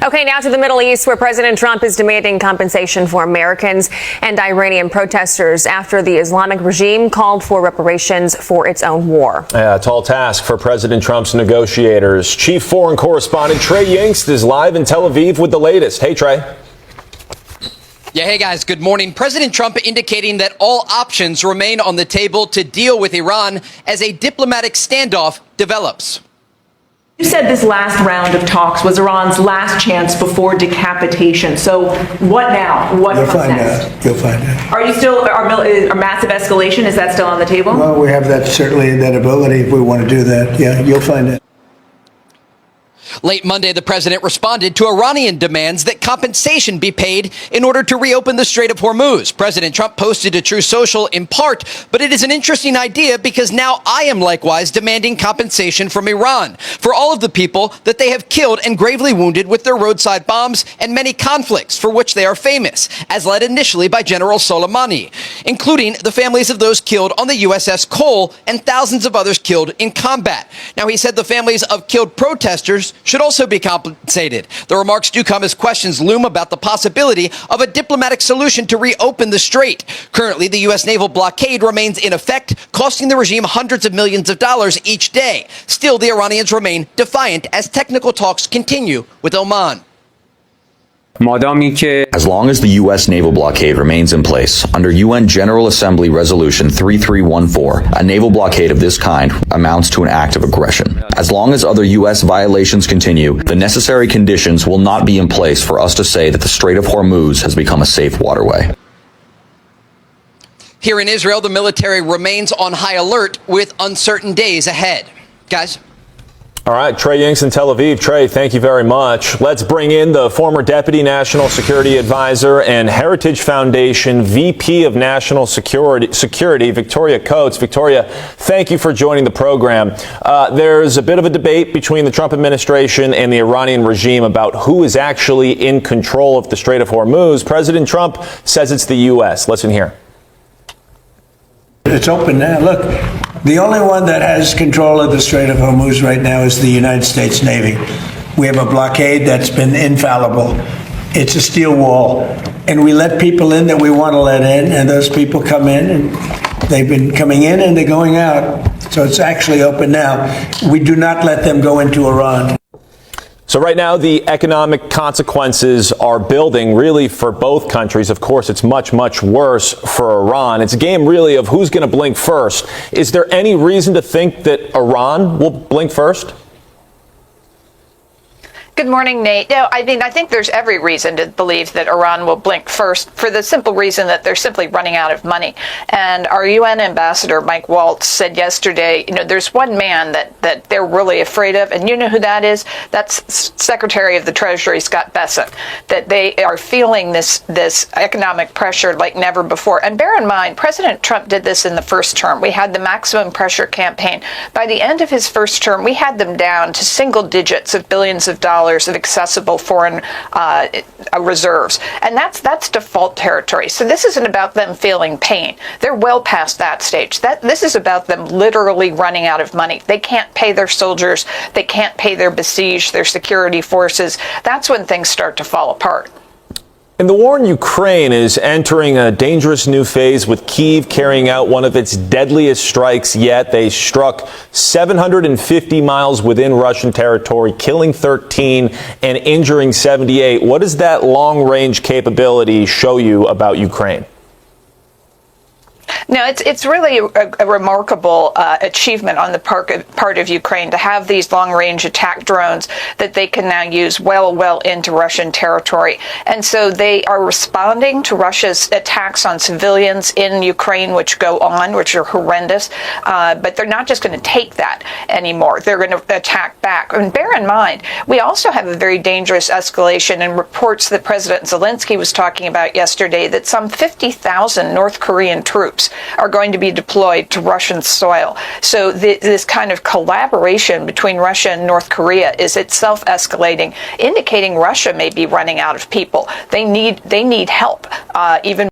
Okay, now to the Middle East, where President Trump is demanding compensation for Americans and Iranian protesters after the Islamic regime called for reparations for its own war. A tall task for President Trump's negotiators. Chief foreign correspondent Trey Yingst is live in Tel Aviv with the latest. Hey, Trey. Yeah, hey guys, good morning. President Trump indicating that all options remain on the table to deal with Iran as a diplomatic standoff develops. You said this last round of talks was Iran's last chance before decapitation. So what now? What comes next? You'll find out. Are you still, are massive escalation, is that still on the table? Well, we have that, certainly that ability if we want to do that. Yeah, you'll find it. Late Monday, the president responded to Iranian demands that compensation be paid in order to reopen the Strait of Hormuz. President Trump posted to Truth Social in part, but it is an interesting idea because now I am likewise demanding compensation from Iran for all of the people that they have killed and gravely wounded with their roadside bombs and many conflicts for which they are famous, as led initially by General Soleimani, including the families of those killed on the USS Cole and thousands of others killed in combat. Now, he said the families of killed protesters should also be compensated. The remarks do come as questions loom about the possibility of a diplomatic solution to reopen the strait. Currently, the U.S. naval blockade remains in effect, costing the regime hundreds of millions of dollars each day. Still, the Iranians remain defiant as technical talks continue with Oman. As long as the U.S. naval blockade remains in place, under UN General Assembly Resolution 3314, a naval blockade of this kind amounts to an act of aggression. As long as other U.S. violations continue, the necessary conditions will not be in place for us to say that the Strait of Hormuz has become a safe waterway. Here in Israel, the military remains on high alert with uncertain days ahead. Guys? All right, Trey Yingst in Tel Aviv. Trey, thank you very much. Let's bring in the former Deputy National Security Advisor and Heritage Foundation VP of National Security, Victoria Coates. Victoria, thank you for joining the program. There's a bit of a debate between the Trump administration and the Iranian regime about who is actually in control of the Strait of Hormuz. President Trump says it's the U.S. Listen here. It's open now. Look, the only one that has control of the Strait of Hormuz right now is the United States Navy. We have a blockade that's been infallible. It's a steel wall. And we let people in that we want to let in, and those people come in, and they've been coming in and they're going out. So it's actually open now. We do not let them go into Iran. So right now, the economic consequences are building really for both countries. Of course, it's much, much worse for Iran. It's a game really of who's going to blink first. Is there any reason to think that Iran will blink first? Good morning, Nate. No, I think there's every reason to believe that Iran will blink first for the simple reason that they're simply running out of money. And our UN ambassador, Mike Waltz, said yesterday, there's one man that they're really afraid of. And you know who that is? That's Secretary of the Treasury, Scott Bessent, that they are feeling this economic pressure like never before. And bear in mind, President Trump did this in the first term. We had the maximum pressure campaign. By the end of his first term, we had them down to single digits of billions of dollars of accessible foreign reserves. And that's default territory. So this isn't about them feeling pain. They're well past that stage. This is about them literally running out of money. They can't pay their soldiers. They can't pay their besieged, their security forces. That's when things start to fall apart. And the war in Ukraine is entering a dangerous new phase with Kyiv carrying out one of its deadliest strikes yet. They struck 750 miles within Russian territory, killing 13 and injuring 78. What does that long-range capability show you about Ukraine? No, it's really a remarkable achievement on the part of Ukraine to have these long-range attack drones that they can now use well into Russian territory. And so they are responding to Russia's attacks on civilians in Ukraine, which are horrendous. But they're not just going to take that anymore. They're going to attack back. And bear in mind, we also have a very dangerous escalation in reports that President Zelensky was talking about yesterday that some 50,000 North Korean troops are going to be deployed to Russian soil. So this kind of collaboration between Russia and North Korea is itself escalating, indicating Russia may be running out of people. They need help even